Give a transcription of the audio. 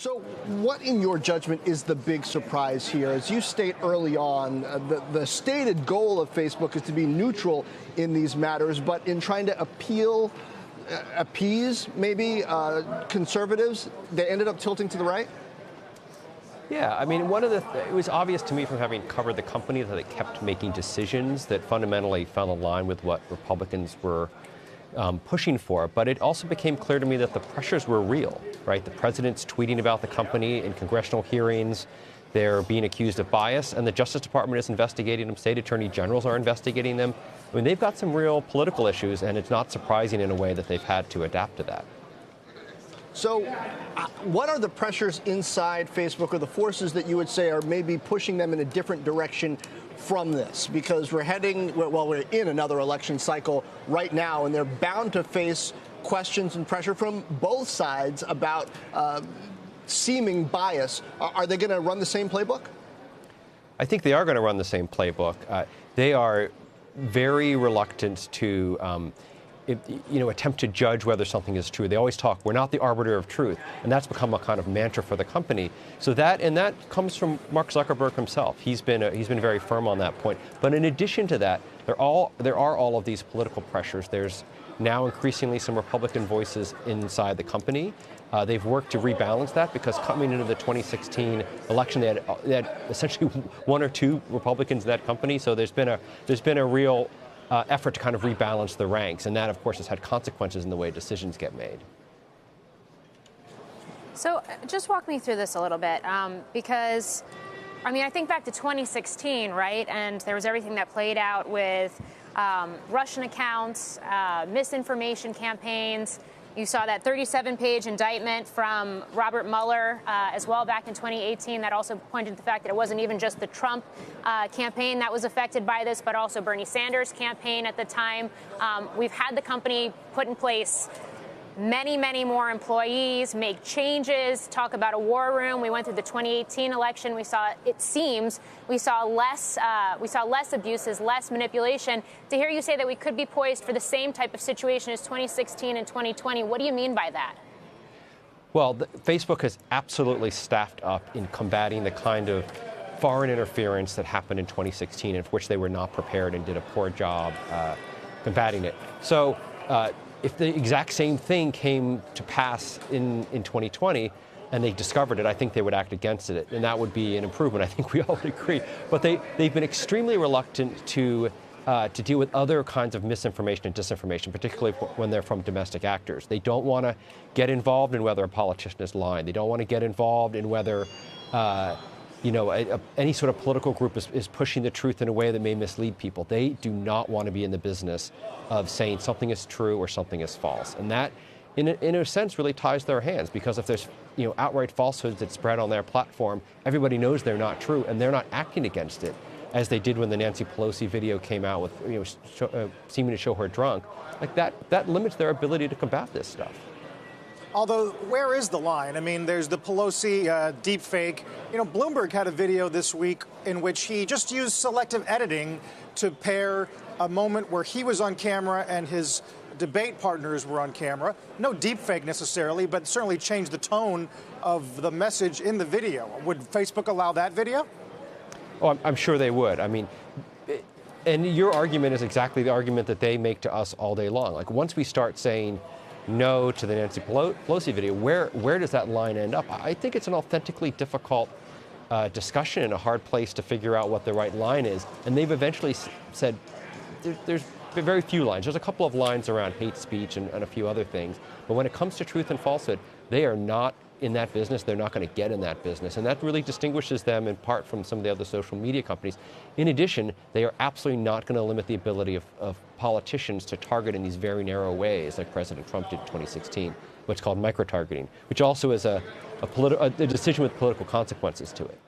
So what, in your judgment, is the big surprise here? As you state early on, the stated goal of Facebook is to be neutral in these matters, but in trying to appease maybe conservatives, they ended up tilting to the right? Yeah, I mean, it was obvious to me from having covered the company that it kept making decisions that fundamentally fell in line with what Republicans were pushing for. But it also became clear to me that the pressures were real, right? The president's tweeting about the company in congressional hearings. They're being accused of bias, and the Justice Department is investigating them. State attorney generals are investigating them. I mean, they've got some real political issues, and it's not surprising in a way that they've had to adapt to that. So what are the pressures inside Facebook, or the forces that you would say are maybe pushing them in a different direction from this? Because we're in another election cycle right now, and they're bound to face questions and pressure from both sides about seeming bias. Are they going to run the same playbook? I think they are going to run the same playbook. They are very reluctant to attempt to judge whether something is true. They always talk, we're not the arbiter of truth. And that's become a kind of mantra for the company. So that comes from Mark Zuckerberg himself. He's been very firm on that point. But in addition to that, there are all of these political pressures. There's now increasingly some Republican voices inside the company. They've worked to rebalance that, because coming into the 2016 election, they had essentially one or two Republicans in that company. So there's been a real effort to kind of rebalance the ranks, and that, of course, has had consequences in the way decisions get made. So just walk me through this a little bit, because, I mean, I think back to 2016, right? And there was everything that played out with Russian accounts, misinformation campaigns. You saw that 37-page indictment from Robert Mueller as well back in 2018. That also pointed to the fact that it wasn't even just the Trump campaign that was affected by this, but also Bernie Sanders' campaign at the time. We've had the company put in place many, many more employees, make changes, talk about a war room. We went through the 2018 election. We saw less abuses, less manipulation. To hear you say that we could be poised for the same type of situation as 2016 and 2020, what do you mean by that? Well, Facebook has absolutely staffed up in combating the kind of foreign interference that happened in 2016, and for which they were not prepared and did a poor job combating it. So if the exact same thing came to pass in 2020 and they discovered it, I think they would act against it, and that would be an improvement. I think we all would agree. But they've been extremely reluctant to deal with other kinds of misinformation and disinformation, particularly when they're from domestic actors. They don't want to get involved in whether a politician is lying. They don't want to get involved in whether any sort of political group is pushing the truth in a way that may mislead people. They do not want to be in the business of saying something is true or something is false. And that, in a sense, really ties their hands, because if there's outright falsehoods that spread on their platform, everybody knows they're not true, and they're not acting against it, as they did when the Nancy Pelosi video came out with seeming to show her drunk. Like that limits their ability to combat this stuff. Although, where is the line? I mean, there's the Pelosi deep fake. Bloomberg had a video this week in which he just used selective editing to pair a moment where he was on camera and his debate partners were on camera. No deep fake necessarily, but certainly changed the tone of the message in the video. Would Facebook allow that video? Oh, I'm sure they would. I mean, and your argument is exactly the argument that they make to us all day long. Like, once we start saying no to the Nancy Pelosi video, where does that line end up? I think it's an authentically difficult discussion and a hard place to figure out what the right line is. And they've eventually said there's very few lines. There's a couple of lines around hate speech and a few other things. But when it comes to truth and falsehood, they are not in that business. They're not going to get in that business. And that really distinguishes them in part from some of the other social media companies. In addition, they are absolutely not going to limit the ability of politicians to target in these very narrow ways, like President Trump did in 2016, what's called micro-targeting, which also is a decision with political consequences to it.